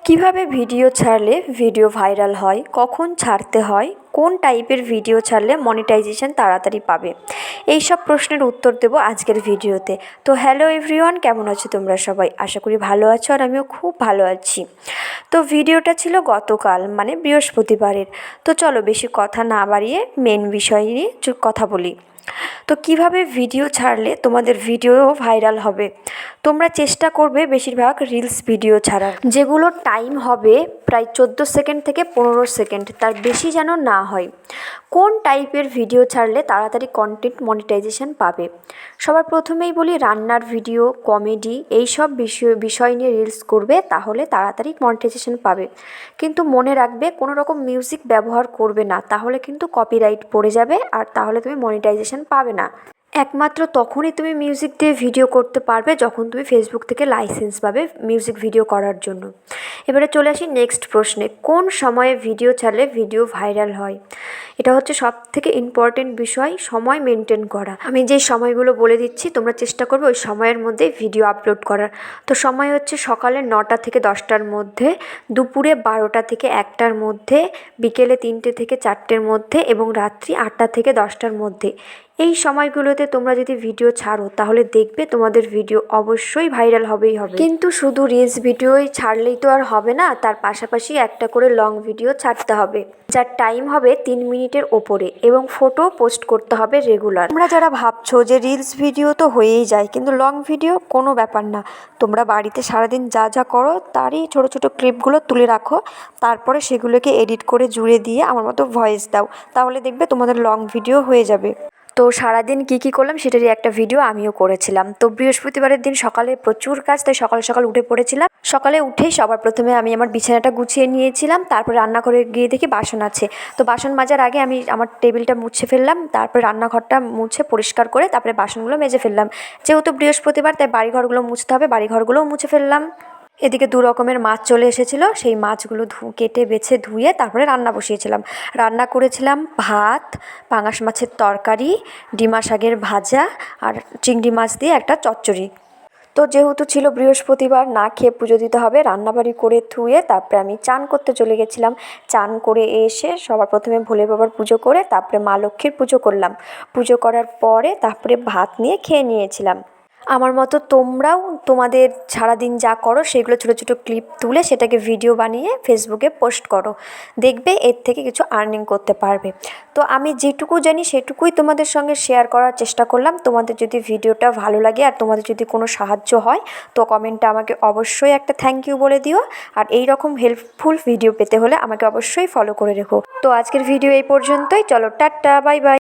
কিভাবে ভিডিও ছাড়লে video viral হয়, কখন ছাড়তে হয়, কোন টাইপের ভিডিও ছাড়লে মনিটাইজেশন তাড়াতাড়ি পাবে, এই সব প্রশ্নের উত্তর দেবো আজকের ভিডিওতে। তো হ্যালো এভরিওয়ান, কেমন আছো তোমরা সবাই? আশা করি ভালো আছো, আর আমিও খুব ভালো আছি। তো ভিডিওটা ছিল গতকাল মানে বৃহস্পতিবারের। তো চলো বেশি কথা না বাড়িয়ে মেন বিষয় নিয়ে কথা বলি। তো কিভাবে ভিডিও ছাড়লে তোমাদের ভিডিও ভাইরাল হবে, তোমরা চেষ্টা করবে বেশিরভাগ রিলস ভিডিও ছাড়ার, যেগুলো টাইম হবে প্রায় 14 সেকেন্ড থেকে 15 সেকেন্ড, তার বেশি যেন না হয়। কোন টাইপের ভিডিও ছাড়লে তাড়াতাড়ি কন্টেন্ট মনিটাইজেশন পাবে? সবার প্রথমেই বলি, রান্নার ভিডিও, কমেডি, এই সব বিষয় নিয়ে রিলস করবে, তাহলে তাড়াতাড়ি মনিটাইজেশন পাবে। কিন্তু মনে রাখবে, কোনো রকম মিউজিক ব্যবহার করবে না, তাহলে কিন্তু কপিরাইট পড়ে যাবে, আর তাহলে তুমি মনিটাইজেশন পাবে না। একমাত্র তখনই তুমি মিউজিক দিয়ে ভিডিও করতে পারবে যখন তুমি ফেসবুক থেকে লাইসেন্স পাবে মিউজিক ভিডিও করার জন্য। এবারে চলে আসি নেক্সট প্রশ্নে, কোন সময়ে ভিডিও ছাড়লে ভিডিও ভাইরাল হয়? এটা হচ্ছে সব থেকে ইম্পর্টেন্ট বিষয়, সময় মেনটেন করা। আমি যে সময়গুলো বলে দিচ্ছি, তোমরা চেষ্টা করবে ওই সময়ের মধ্যে ভিডিও আপলোড করার। তো সময় হচ্ছে সকালে 9টা থেকে 10টার মধ্যে, দুপুরে 12টা থেকে 1টার মধ্যে, বিকেলে 3টে থেকে 4টের মধ্যে, এবং রাত্রি 8টা থেকে 10টার মধ্যে। এই সময়গুলোতে তোমরা যদি ভিডিও ছাড়ো, তাহলে দেখবে তোমাদের ভিডিও অবশ্যই ভাইরাল হবেই হবে। কিন্তু শুধু রিলস ভিডিওই ছাড়লেই তো আর হবে না, তার পাশাপাশি একটা করে লং ভিডিও ছাড়তে হবে, যার টাইম হবে 3 মিনিটের ওপরে, এবং ফটো পোস্ট করতে হবে রেগুলার। তোমরা যারা ভাবছো যে রিলস ভিডিও তো হয়েই যায়, কিন্তু লং ভিডিও কোনো ব্যাপার না। তোমরা বাড়িতে সারাদিন যা যা করো তারই ছোট ছোট ক্লিপগুলো তুলে রাখো, তারপরে সেগুলোকে এডিট করে জুড়ে দিয়ে আমার মতো ভয়েস দাও, তাহলে দেখবে তোমাদের লং ভিডিও হয়ে যাবে। তো সারাদিন কী করলাম সেটারই একটা ভিডিও আমিও করেছিলাম। তো বৃহস্পতিবারের দিন সকালে প্রচুর কাজ, তাই সকাল সকাল উঠে পড়েছিলাম। সকালে উঠেই সবার প্রথমে আমি আমার বিছানাটা গুছিয়ে নিয়েছিলাম, তারপরে রান্নাঘরে গিয়ে দেখি বাসন আছে। তো বাসন মাজার আগে আমি আমার টেবিলটা মুছে ফেললাম, তারপরে রান্নাঘরটা মুছে পরিষ্কার করে তারপরে বাসনগুলো মেজে ফেললাম। যেহেতু বৃহস্পতিবার, তাই বাড়িঘরগুলো মুছতে হবে, বাড়িঘরগুলোও মুছে ফেললাম। এদিকে 2 রকমের মাছ চলে এসেছিলো, সেই মাছগুলো কেটে বেছে ধুয়ে তারপরে রান্না বসিয়েছিলাম। রান্না করেছিলাম ভাত, পাঙাশ মাছের তরকারি, ডিমা শাকের ভাজা, আর চিংড়ি মাছ দিয়ে একটা চচ্চড়ি। তো যেহেতু ছিল বৃহস্পতিবার, না খেয়ে পুজো দিতে হবে, রান্নাবাড়ি করে ধুয়ে তারপরে আমি চান করতে চলে গেছিলাম। চান করে এসে সবার প্রথমে ভোলে বাবার পুজো করে তারপরে মা লক্ষ্মীর পুজো করলাম। পুজো করার পরে তারপরে ভাত নিয়ে খেয়ে নিয়েছিলাম। আমার মতো তোমরাও তোমাদের সারাদিন যা করো সেগুলো ছোটো ছোটো ক্লিপ তুলে সেটাকে ভিডিও বানিয়ে ফেসবুকে পোস্ট করো, দেখবে এর থেকে কিছু আর্নিং করতে পারবে। তো আমি যেটুকু জানি সেটুকুই তোমাদের সঙ্গে শেয়ার করার চেষ্টা করলাম। তোমাদের যদি ভিডিওটা ভালো লাগে আর তোমাদের যদি কোনো সাহায্য হয়, তো কমেন্টে আমাকে অবশ্যই একটা থ্যাংক ইউ বলে দিও। আর এই রকম হেল্পফুল ভিডিও পেতে হলে আমাকে অবশ্যই ফলো করে রেখো। তো আজকের ভিডিও এই পর্যন্তই, চলো টাটা, বাই বাই।